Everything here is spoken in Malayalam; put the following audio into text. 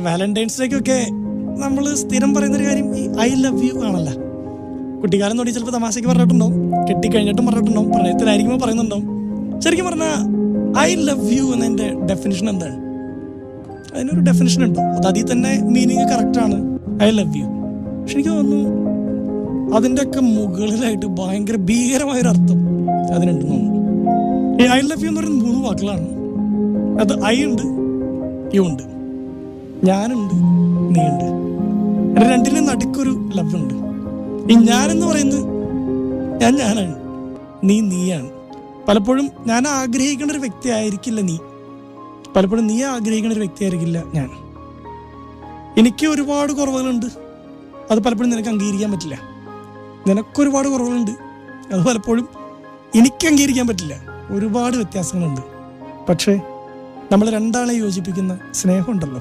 വാലന്റൈൻസ് ഡേക്കൊക്കെ നമ്മൾ സ്ഥിരം പറയുന്നൊരു കാര്യം ഈ ഐ ലവ് യു ആണല്ലോ. കുട്ടിക്കാലം തൊടി ചിലപ്പോൾ തമാശയ്ക്ക് പറഞ്ഞിട്ടുണ്ടാവും, കെട്ടിക്കഴിഞ്ഞിട്ടും പറഞ്ഞിട്ടുണ്ടാവും, പ്രണയത്തിലായിരിക്കുമ്പോൾ പറയുന്നുണ്ടാവും. ശരിക്കും പറഞ്ഞാൽ ഐ ലവ് യു എന്നതിൻ്റെ ഡെഫിനിഷൻ എന്താണ്? അതിനൊരു ഡെഫിനിഷൻ ഉണ്ടോ? അത് അതിൽ തന്നെ മീനിങ് കറക്റ്റാണ്, ഐ ലവ് യു. പക്ഷെ എനിക്ക് തോന്നുന്നു അതിൻ്റെയൊക്കെ മുകളിലായിട്ട് ഭയങ്കര ഭീകരമായൊരർത്ഥം അതിനുണ്ടെന്ന് തോന്നുന്നു. ഈ ഐ ലവ് യു എന്ന് പറയുന്നത് 3 വാക്കുകളാണ്. അത് ഐ ഉണ്ട്, യു ഉണ്ട്, ഞാനുണ്ട്, നീ ഉണ്ട്. രണ്ടിനും നടുക്കൊരു ലവ് ഉണ്ട്. ഈ ഞാനെന്ന് പറയുന്നത് ഞാനാണ്, നീയാണ്. പലപ്പോഴും ഞാൻ ആഗ്രഹിക്കുന്ന ഒരു വ്യക്തി ആയിരിക്കില്ല നീ, പലപ്പോഴും നീ ആഗ്രഹിക്കുന്ന ഒരു വ്യക്തി ആയിരിക്കില്ല ഞാൻ. എനിക്ക് ഒരുപാട് കുറവുകളുണ്ട്, അത് പലപ്പോഴും നിനക്ക് അംഗീകരിക്കാൻ പറ്റില്ല. നിനക്കൊരുപാട് കുറവുകളുണ്ട്, അത് പലപ്പോഴും എനിക്ക് അംഗീകരിക്കാൻ പറ്റില്ല. ഒരുപാട് വ്യത്യാസങ്ങളുണ്ട്. പക്ഷേ നമ്മൾ രണ്ടാളെ യോജിപ്പിക്കുന്ന സ്നേഹമുണ്ടല്ലോ,